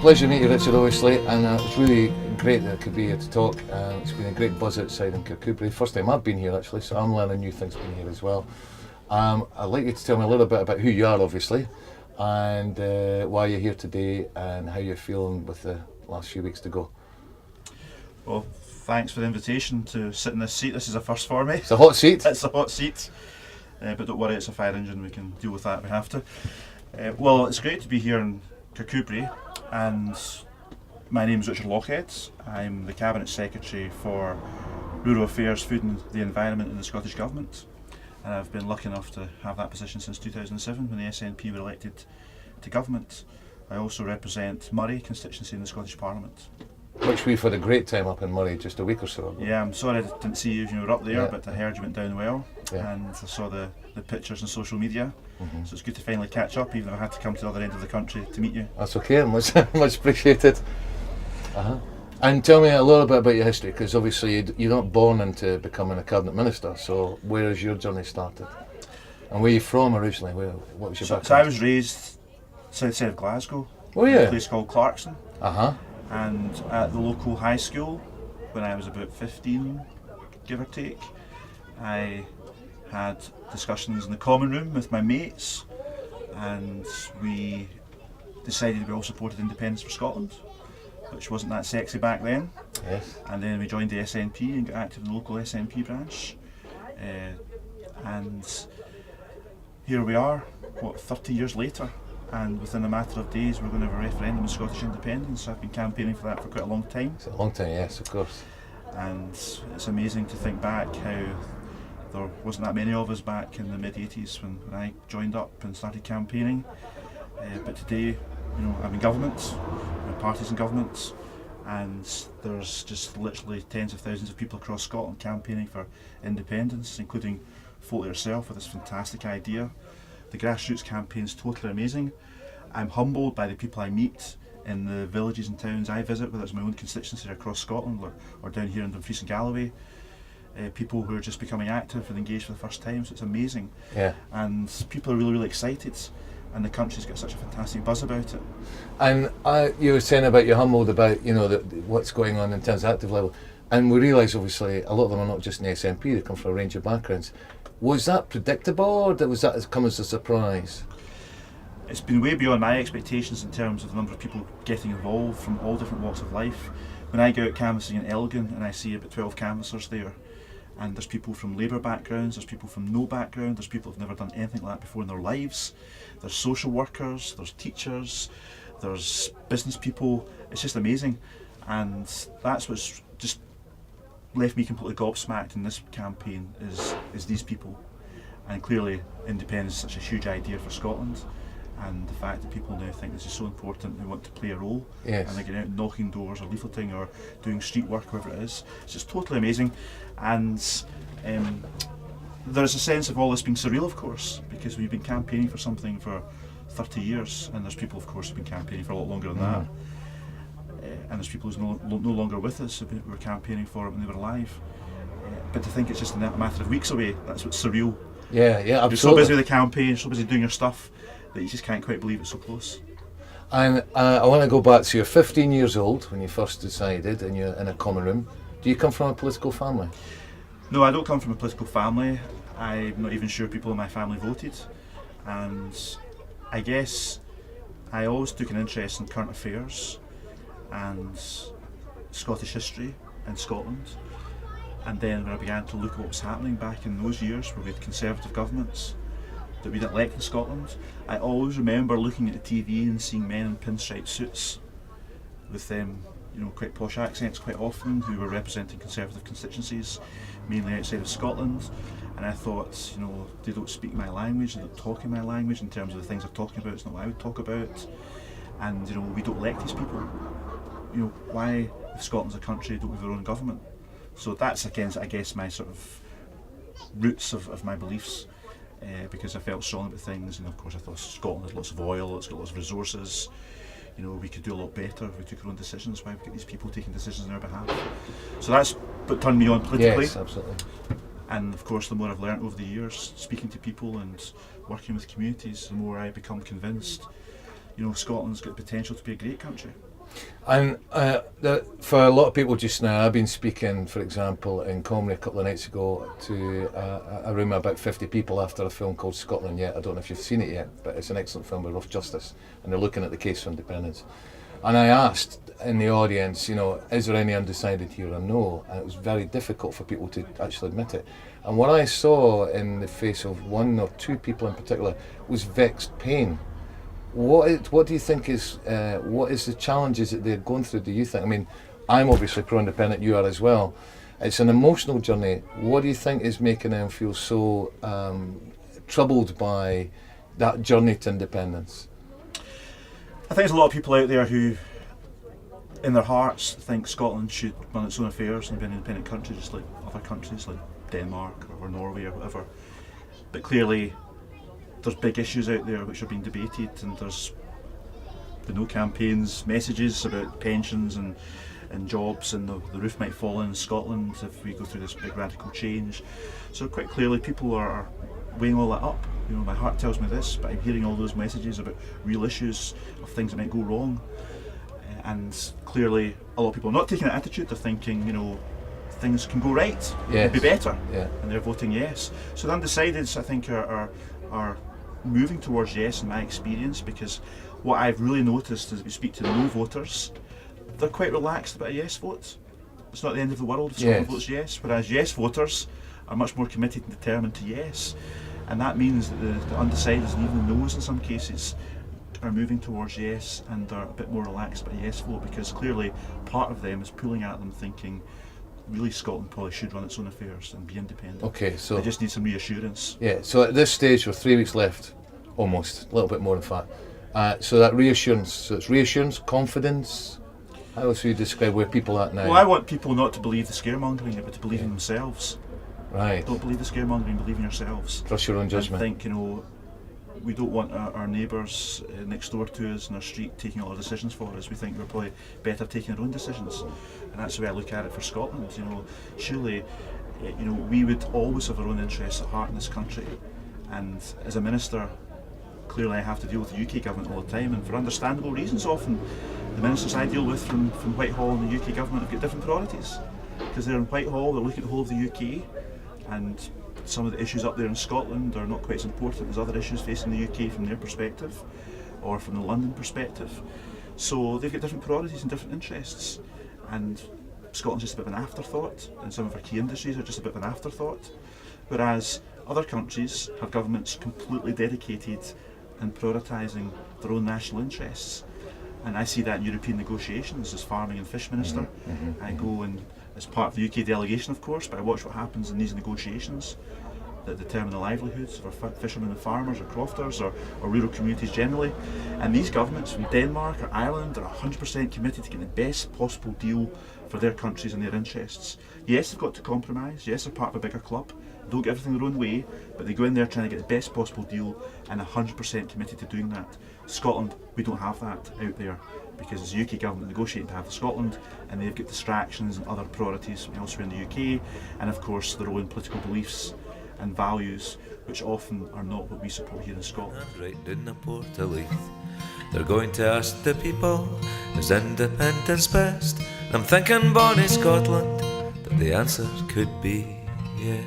Pleasure to meet you, Richard, obviously, and it's really great that I could be here to talk. It's been a great buzz outside in Kirkcudbright. First time I've been here, actually, so I'm learning new things being here as well. I'd like you to tell me a little bit about who you are, obviously, and why you're here today and how you're feeling with the last few weeks to go. Well, thanks for the invitation to sit in this seat. This is a first for me. It's a hot seat. It's a hot seat, but don't worry, it's a fire engine. We can deal with that if we have to. Well, it's great to be here in Kirkcudbright, and my name is Richard Lochhead. I'm the Cabinet Secretary for Rural Affairs, Food and the Environment in the Scottish Government, and I've been lucky enough to have that position since 2007 when the SNP were elected to government. I also represent Moray constituency in the Scottish Parliament. Which we've had a great time up in Moray just a week or so ago. Yeah, I'm sorry I didn't see you when you were up there, but I heard you went down well, Yeah. and I saw the pictures on social media, so it's good to finally catch up, even if I had to come to the other end of the country to meet you. That's okay, much appreciated. And tell me a little bit about your history, because obviously you're not born into becoming a cabinet minister, so where has your journey started? And where are you from originally? What was your background? So I was raised south side of Glasgow, Oh in yeah. a place called Clarkson, And at the local high school, when I was about 15, give or take, I had discussions in the common room with my mates, and we decided we all supported independence for Scotland, which wasn't that sexy back then. yes. And then we joined the SNP and got active in the local SNP branch, and here we are, 30 years later, and within a matter of days we're going to have a referendum on Scottish independence. I've been campaigning for that for quite a long time, It's a long time, yes, of course. and it's amazing to think back how there wasn't that many of us back in the mid-80s when I joined up and started campaigning, but today, I'm in government, my party's in government, and there's just literally tens of thousands of people across Scotland campaigning for independence, including folk like yourself with this fantastic idea. The grassroots campaign is totally amazing. I'm humbled by the people I meet in the villages and towns I visit, whether it's my own constituency or across Scotland or down here in Dumfries and Galloway. People who are just becoming active and engaged for the first time, so it's amazing. Yeah. And people are really, really excited, and the country's got such a fantastic buzz about it. And you were saying about you're humbled about what's going on in terms of active level, and we realise obviously a lot of them are not just in the SNP; they come from a range of backgrounds. Was that predictable, or was that come as a surprise? It's been way beyond my expectations in terms of the number of people getting involved from all different walks of life. When I go out canvassing in Elgin and I see about 12 canvassers there, and there's people from Labour backgrounds, there's people from no background, there's people who've never done anything like that before in their lives, there's social workers, there's teachers, there's business people. It's just amazing, and that's what's just left me completely gobsmacked in this campaign is these people. And clearly independence is such a huge idea for Scotland, and the fact that people now think this is so important, they want to play a role, Yes. and they're getting out knocking doors or leafleting or doing street work, whatever it is. It's just totally amazing. And there's a sense of all this being surreal, of course, because we've been campaigning for something for 30 years, and there's people, of course, who've been campaigning for a lot longer than that. And there's people who's no longer with us who were campaigning for it when they were alive. But to think it's just a matter of weeks away, that's what's surreal. Yeah, You're absolutely. so busy with the campaign, you're so busy doing your stuff, that you just can't quite believe it's so close. And I want to go back to you're 15 years old when you first decided, and you're in a common room. Do you come from a political family? No, I don't come from a political family. I'm not even sure people in my family voted. And I guess I always took an interest in current affairs and Scottish history in Scotland. And then when I began to look at what was happening back in those years where we had Conservative governments that we'd elect in Scotland, I always remember looking at the TV and seeing men in pinstripe suits with them, quite posh accents quite often, who were representing Conservative constituencies, mainly outside of Scotland. And I thought, they don't speak my language, they don't talk in my language in terms of the things they're talking about, it's not what I would talk about. And we don't elect these people. Why, if Scotland's a country, don't we have our own government? So that's against, I guess, my sort of roots of my beliefs, because I felt strongly about things, and of course I thought Scotland had lots of oil, it's got lots of resources, we could do a lot better if we took our own decisions. Why we get these people taking decisions on our behalf? So that's what turned me on politically. Yes, absolutely. And of course, the more I've learnt over the years, speaking to people and working with communities, the more I become convinced, Scotland's got potential to be a great country. And for a lot of people just now, I've been speaking, for example, in Comrie a couple of nights ago to a room of about 50 people after a film called Scotland Yet. I don't know if you've seen it yet, but it's an excellent film with Rough Justice, and they're looking at the case for independence. And I asked in the audience, is there any undecided here or no? And it was very difficult for people to actually admit it. And what I saw in the face of one or two people in particular was vexed pain. What do you think is what is the challenges that they're going through? Do you think? I mean, I'm obviously pro-independent. You are as well. It's an emotional journey. What do you think is making them feel so troubled by that journey to independence? I think there's a lot of people out there who, in their hearts, think Scotland should run its own affairs and be an independent country, just like other countries like Denmark or Norway or whatever. But clearly, there's big issues out there which are being debated, and there's the No campaigns, messages about pensions and jobs, and the roof might fall in Scotland if we go through this big radical change. So quite clearly people are weighing all that up. My heart tells me this, but I'm hearing all those messages about real issues of things that might go wrong. And clearly a lot of people are not taking that attitude. They're thinking, things can go right, it'd be better, and they're voting yes. So the undecideds, I think, are moving towards yes in my experience, because what I've really noticed is if you speak to no voters, they're quite relaxed about a yes vote. It's not the end of the world if someone votes yes, whereas yes voters are much more committed and determined to yes. And that means that the undecideds and even the no's in some cases are moving towards yes, and are a bit more relaxed about a yes vote, because clearly part of them is pulling at them thinking, really, Scotland probably should run its own affairs and be independent. Okay, so they just need some reassurance. Yeah, so at this stage we're 3 weeks left, almost, a little bit more in fact. So that reassurance, so it's reassurance, confidence. How else would you describe where people are at now? Well, I want people not to believe the scaremongering, but to believe in themselves. Right. Don't believe the scaremongering, believe in yourselves. Trust your own judgment. And think, we don't want our neighbours next door to us in our street taking all our decisions for us. We think we're probably better taking our own decisions, and that's the way I look at it for Scotland. Surely, we would always have our own interests at heart in this country, and as a minister, clearly I have to deal with the UK government all the time, and for understandable reasons. Often, the ministers I deal with from Whitehall and the UK government have got different priorities, because they're in Whitehall, they're looking at the whole of the UK, and some of the issues up there in Scotland are not quite as important as other issues facing the UK from their perspective, or from the London perspective. So they've got different priorities and different interests, and Scotland's just a bit of an afterthought, and some of our key industries are just a bit of an afterthought, whereas other countries have governments completely dedicated and prioritising their own national interests. And I see that in European negotiations as farming and fish minister. I go and, as part of the UK delegation of course, but I watch what happens in these negotiations that determine the livelihoods of our fishermen and farmers or crofters or rural communities generally. And these governments from Denmark or Ireland are 100% committed to getting the best possible deal for their countries and their interests. Yes, they've got to compromise, yes, they're part of a bigger club, don't get everything their own way, but they go in there trying to get the best possible deal and 100% committed to doing that. Scotland, we don't have that out there, because it's the UK government negotiating to have the Scotland, and they've got distractions and other priorities from elsewhere in the UK, and of course their own political beliefs and values, which often are not what we support here in Scotland. Right in the Port of Leith, they're going to ask the people, is independence best? I'm thinking bonny Scotland, but the answer could be yes.